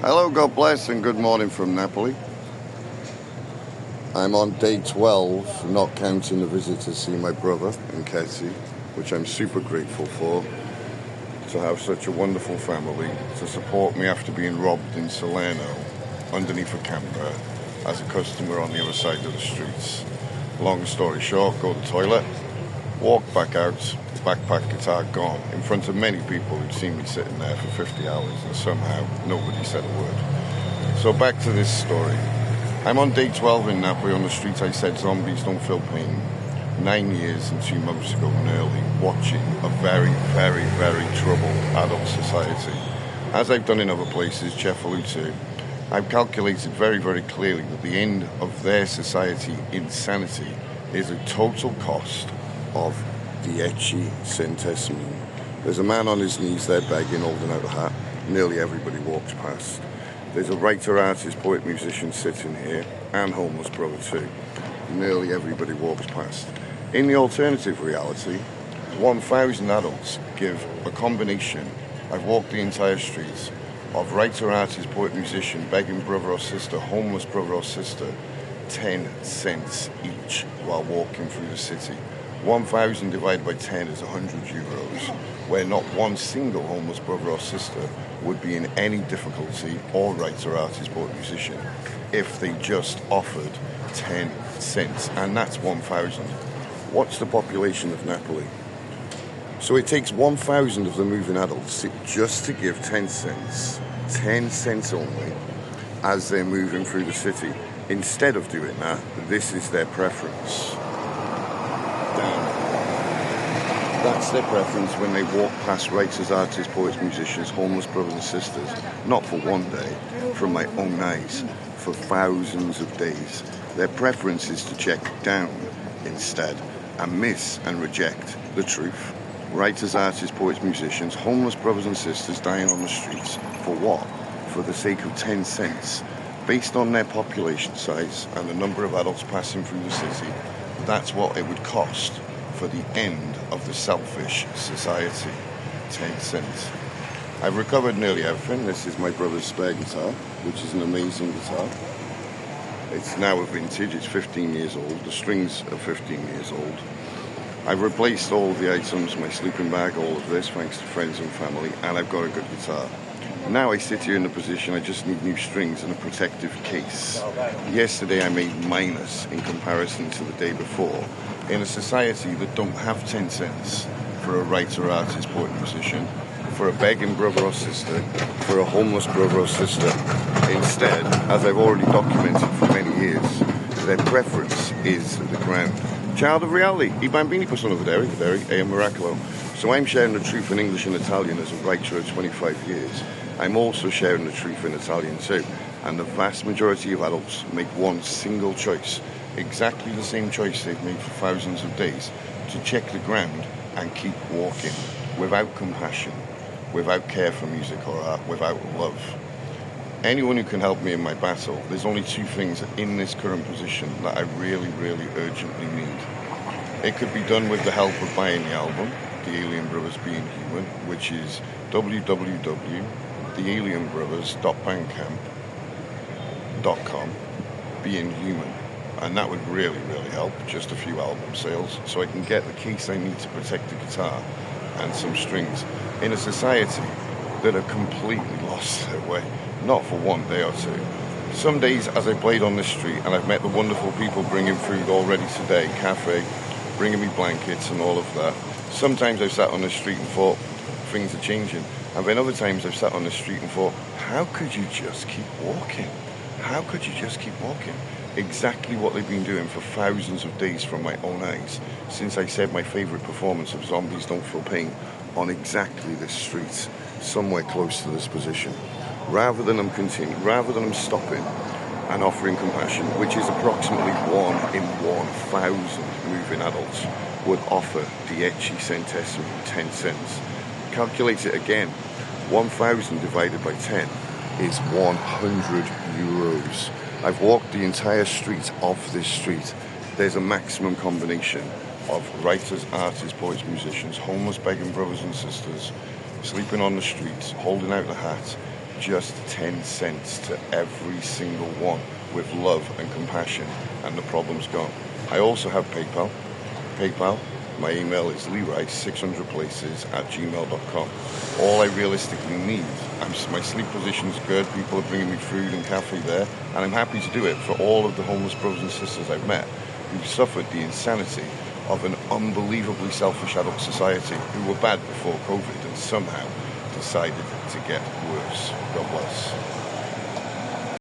Hello, God bless, and good morning from Napoli. I'm on day 12, not counting the visit to see my brother in Ketsi, which I'm super grateful for, to have such a wonderful family, to support me after being robbed in Salerno, underneath a camper, as a customer on the other side of the streets. Long story short, go to the toilet, walk back out, backpack guitar gone, in front of many people who'd seen me sitting there for 50 hours, and somehow nobody said a word. So back to this story. I'm on day 12 in Napoli, on the street I said zombies don't feel pain. 9 years and 2 months ago nearly, watching a very, very, very troubled adult society. As I've done in other places, GFE Ultra, I've calculated very, very clearly that the end of their society insanity is a total cost of 10 centesimi. There's a man on his knees there begging, holding out a hat. Nearly everybody walks past. There's a writer, artist, poet, musician sitting here, and homeless brother too. Nearly everybody walks past. In the alternative reality, 1,000 adults give a combination. I've walked the entire streets of writer, artist, poet, musician, begging brother or sister, homeless brother or sister, 10 cents each while walking through the city. 1,000 divided by 10 is 100 euros, where not one single homeless brother or sister would be in any difficulty, or writer, artist, poet, musician, if they just offered 10 cents, and that's 1,000. What's the population of Napoli? So it takes 1,000 of the moving adults just to give 10 cents only, as they're moving through the city. Instead of doing that, this is their preference. That's their preference when they walk past writers, artists, poets, musicians, homeless brothers and sisters, not for one day, from my own eyes, for thousands of days. Their preference is to check down instead and miss and reject the truth. Writers, artists, poets, musicians, homeless brothers and sisters dying on the streets. For what? For the sake of 10 cents. Based on their population size and the number of adults passing through the city, that's what it would cost for the end of the selfish society. 10 cents. I've recovered nearly everything. This is my brother's spare guitar, which is an amazing guitar. It's now a vintage, it's 15 years old. The strings are 15 years old. I've replaced all of the items, my sleeping bag, all of this, thanks to friends and family, and I've got a good guitar. Now I sit here in the position I just need new strings and a protective case. Yesterday I made minus in comparison to the day before, in a society that don't have 10 cents for a writer, artist, poet, musician, for a begging brother or sister, for a homeless brother or sister. Instead, as I've already documented for many years, their preference is the ground. Child of reality, I bambini possono vedere, è un miracolo. So I'm sharing the truth in English and Italian as a writer of 25 years. I'm also sharing the truth in Italian too. And the vast majority of adults make one single choice, exactly the same choice they've made for thousands of days, to check the ground and keep walking, without compassion, without care for music or art, without love. Anyone who can help me in my battle, there's only two things in this current position that I really, really urgently need. It could be done with the help of buying the album, The Alien Brothers Being Human, which is www.thealienbrothers.bandcamp.com, Being Human. And that would really, really help, just a few album sales, so I can get the case I need to protect the guitar and some strings in a society that are completely lost their way, not for one day or two. Some days as I played on the street and I've met the wonderful people bringing food already today, cafe, bringing me blankets and all of that. Sometimes I've sat on the street and thought, things are changing. And then other times I've sat on the street and thought, how could you just keep walking? How could you just keep walking? Exactly what they've been doing for thousands of days from my own eyes, since I said my favourite performance of Zombies Don't Feel Pain on exactly this street, somewhere close to this position. Rather than them stopping and offering compassion, which is approximately 1 in 1,000 moving adults would offer 10 centesimi, 10 cents. Calculate it again. 1,000 divided by 10 is 100 euros. I've walked the entire street of this street. There's a maximum combination of writers, artists, poets, musicians, homeless begging brothers and sisters, sleeping on the streets, holding out the hat, just 10 cents to every single one with love and compassion, and the problem's gone. I also have PayPal. My email is leerice600places@gmail.com. All I realistically need, my sleep position's good, people are bringing me food and cafe there, and I'm happy to do it for all of the homeless brothers and sisters I've met who've suffered the insanity of an unbelievably selfish adult society who were bad before COVID and somehow decided to get worse. God bless.